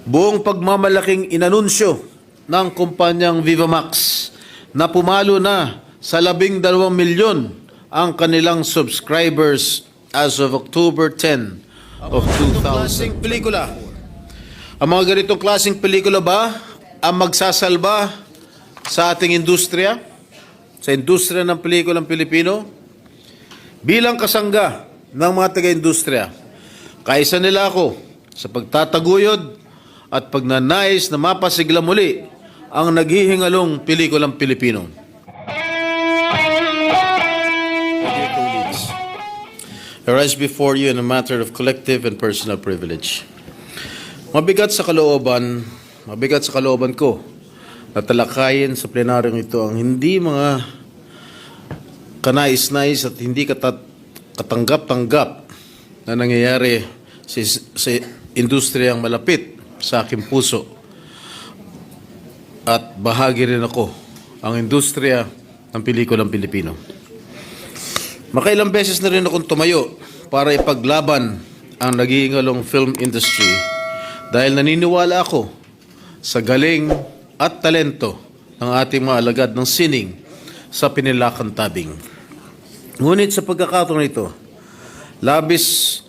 Buong pagmamalaking inanunsyo ng kumpanyang Vivamax na pumalo na sa 12 milyon ang kanilang subscribers as of October 10 of 2000. Pelikula. Ang mga ganitong klaseng pelikula ba ang magsasalba sa ating industriya? Sa industriya ng pelikulang Pilipino? Bilang kasangga ng mga taga-industriya, kaisa nila ako sa pagtataguyod at pagnanais na mapasigla muli ang naghihingalong pelikulang Pilipino. I rise before you in a matter of collective and personal privilege. Mabigat sa kalooban ko na talakayin sa plenaryong ito ang hindi mga kanais-nais at hindi katanggap-tanggap na nangyayari sa industriyang malapit sa aking puso. At bahagi rin ako ang industriya ng pelikulang Pilipino. Makailang beses na rin akong tumayo para ipaglaban ang naghihingalong film industry dahil naniniwala ako sa galing at talento ng ating mga alagad ng sining sa pinilakan tabing. Ngunit sa pagkakataon ito, labis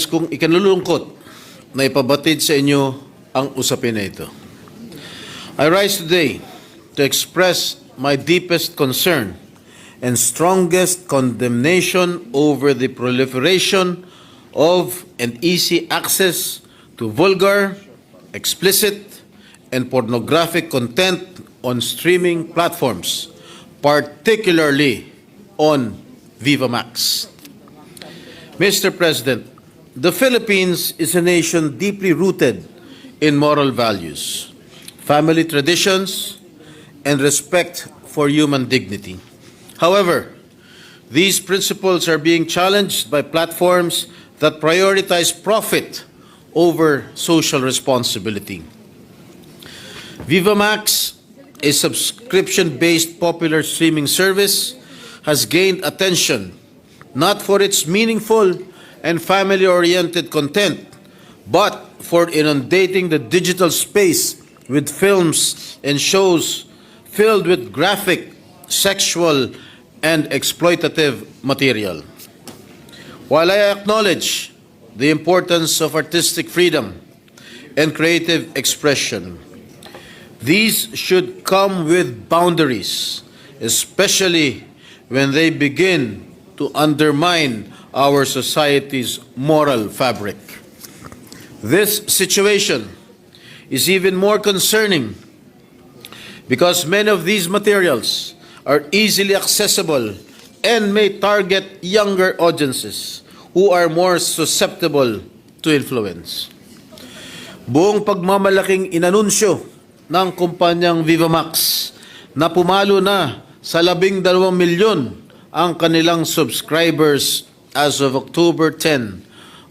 kong ikinulungkot na ipabatid sa inyo ang usapin na ito. I rise today to express my deepest concern and strongest condemnation over the proliferation of and easy access to vulgar, explicit, and pornographic content on streaming platforms, particularly on Vivamax. Mr. President, the Philippines is a nation deeply rooted in moral values, family traditions, and respect for human dignity. However, these principles are being challenged by platforms that prioritize profit over social responsibility. Vivamax, a subscription-based popular streaming service, has gained attention not for its meaningful and family-oriented content, but for inundating the digital space with films and shows filled with graphic, sexual, and exploitative material. While I acknowledge the importance of artistic freedom and creative expression, these should come with boundaries, especially when they begin to undermine our society's moral fabric. This situation is even more concerning because many of these materials are easily accessible and may target younger audiences who are more susceptible to influence. Buong pagmamalaking inanunsyo ng kumpanyang Vivamax na pumalo na sa 12 milyon ang kanilang subscribers as of October 10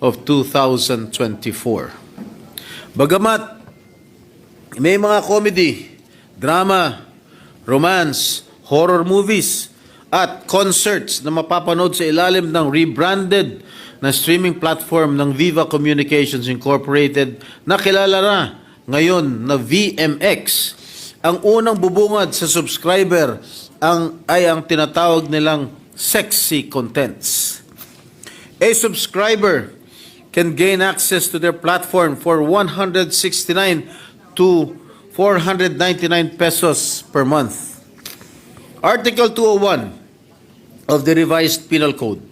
of 2024. Bagamat may mga comedy, drama, romance, horror movies, at concerts na mapapanood sa ilalim ng rebranded na streaming platform ng Viva Communications Incorporated na kilala na ngayon na VMX, ang unang bubungad sa subscriber ay ang tinatawag nilang sexy contents. A subscriber can gain access to their platform for 169 to 499 pesos per month. Article 201 of the revised penal code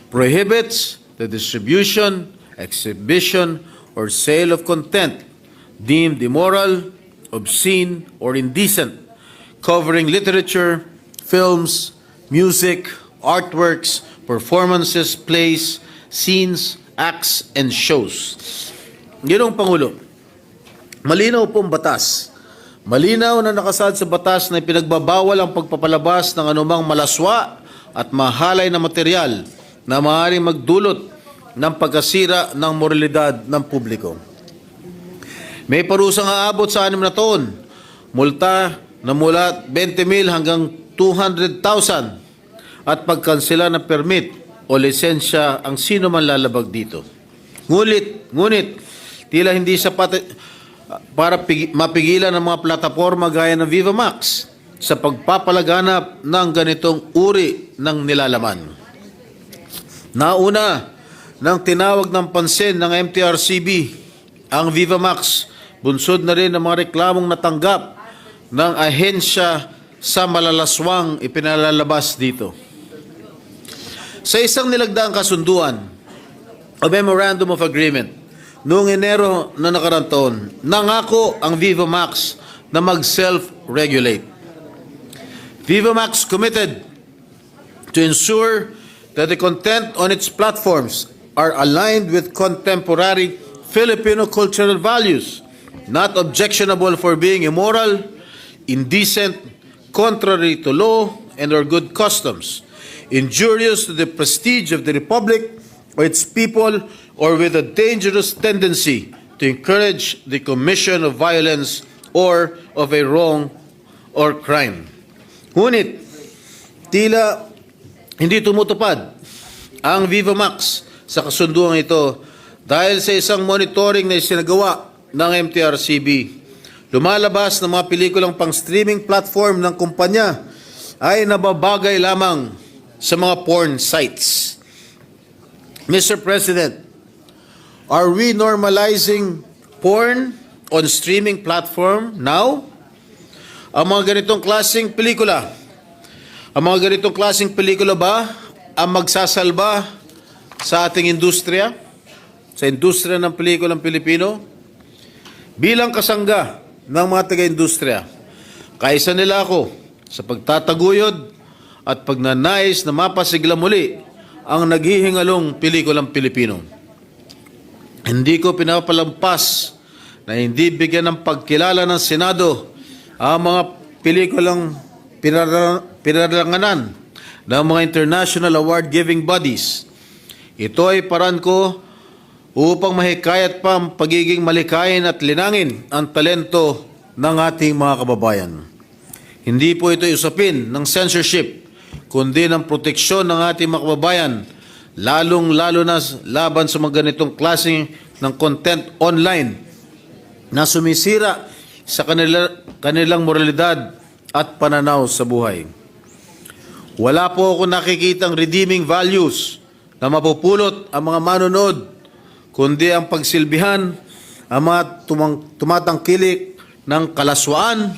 prohibits the distribution, exhibition, or sale of content deemed immoral, obscene, or indecent, covering literature, films, music, artworks, performances, plays, scenes, acts, and shows. Ginong Pangulo, malinaw pong batas. Malinaw na nakasaad sa batas na ipinagbabawal ang pagpapalabas ng anumang malaswa at mahalay na material na maaaring magdulot ng pagkasira ng moralidad ng publiko. May parusang aabot sa 6 na taon, multa na mula 20,000 hanggang 200,000 at pagkansela ng permit o lisensya ang sino man lalabag dito. Ngunit, tila hindi sapat para mapigilan ang mga plataporma gaya ng Viva Max sa pagpapalaganap ng ganitong uri ng nilalaman. Nauna nang tinawag ng pansin ng MTRCB ang Viva Max, bunsod na rin ang mga reklamong natanggap ng ahensya sa malalaswang ipinalalabas dito. Sa isang nilagdaang kasunduan o Memorandum of Agreement noong Enero na nakarang taon, nangako ang Viva Max na mag-self-regulate. Viva Max committed to ensure that the content on its platforms are aligned with contemporary Filipino cultural values, not objectionable for being immoral, indecent, contrary to law and or good customs, injurious to the prestige of the Republic or its people, or with a dangerous tendency to encourage the commission of violence or of a wrong or crime. Ngunit, tila hindi tumutupad ang Viva Max sa kasunduang ito dahil sa isang monitoring na isinagawa ng MTRCB. Lumalabas na mga pelikulang pang-streaming platform ng kumpanya ay nababagay lamang sa mga porn sites. Mr. President, are we normalizing porn on streaming platform now? Ang mga ganitong klaseng pelikula, ba ang magsasalba sa ating industriya, sa industriya ng pelikulang Pilipino? Bilang kasangga ng mga taga-industriya, kaisa nila ako sa pagtataguyod at pagnanais na mapasigla muli ang naghihingalong pelikulang Pilipino. Hindi ko pinapalampas na hindi bigyan ng pagkilala ng Senado ang mga pelikulang pinaralanganan ng mga international award-giving bodies. Ito ay paraan ko upang mahikayat pa ang pagiging malikain at linangin ang talento ng ating mga kababayan. Hindi po ito usapin ng censorship, kundi ng proteksyon ng ating mga kababayan, lalong-lalo na laban sa mga ganitong klase ng content online na sumisira sa kanilang moralidad at pananaw sa buhay. Wala po ako nakikitang redeeming values na mapupulot ang mga manonood, kundi ang pagsilbihan ang mga tumatangkilik ng kalaswaan,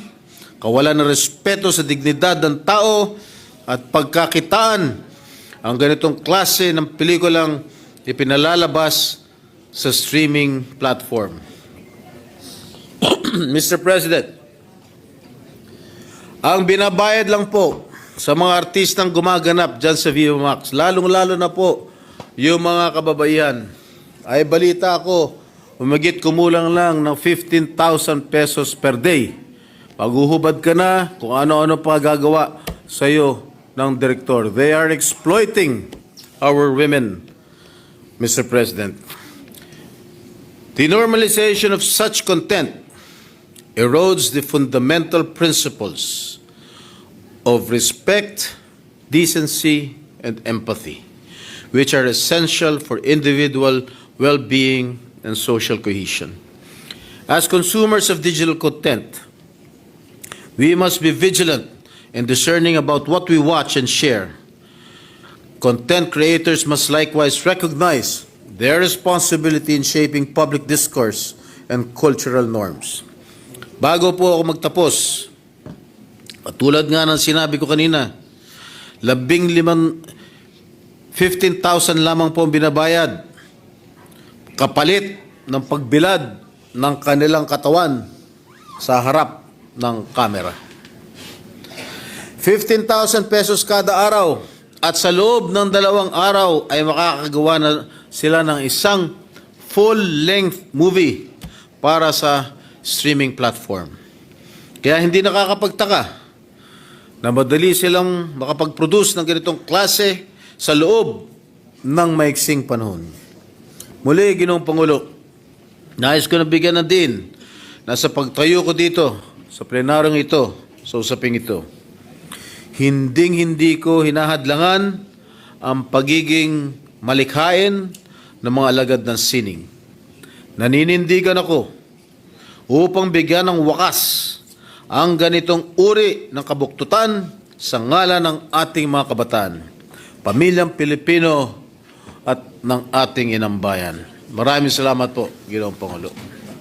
kawalan ng respeto sa dignidad ng tao at pagkakitaan ang ganitong klase ng pelikulang ipinalalabas sa streaming platform. Mr. President, ang binabayad lang po sa mga artistang gumaganap dyan sa Viva Max, lalong-lalo na po yung mga kababaihan, ay balita ko, umigit kumulang lang ng 15,000 pesos per day. Paghuhubad ka na kung ano-ano pa gagawa sa iyo ng direktor. They are exploiting our women, Mr. President. The normalization of such content erodes the fundamental principles of respect, decency, and empathy, which are essential for individual well-being and social cohesion. As consumers of digital content, we must be vigilant and discerning about what we watch and share. Content creators must likewise recognize their responsibility in shaping public discourse and cultural norms. Bago po ako magtapos, tulad nga ng sinabi ko kanina, 15,000 lamang po ang binabayad kapalit ng pagbilad ng kanilang katawan sa harap ng kamera. 15,000 pesos kada araw at sa loob ng 2 araw ay makakagawa na sila ng isang full-length movie para sa streaming platform. Kaya hindi nakakapagtaka na madali silang makapag-produce ng ganitong klase sa loob ng maiksing panahon. Muli, Ginoong Pangulo, nais ko na bigyan ng din na sa pagtayo ko dito, sa plenaryong ito, sa usaping ito, hindi ko hinahadlangan ang pagiging malikhain ng mga alagad ng sining. Naninindigan ako upang bigyan ng wakas ang ganitong uri ng kabuktutan sa ngalan ng ating mga kabataan, pamilyang Pilipino at ng ating inang bayan. Maraming salamat po, Ginoong Pangulo.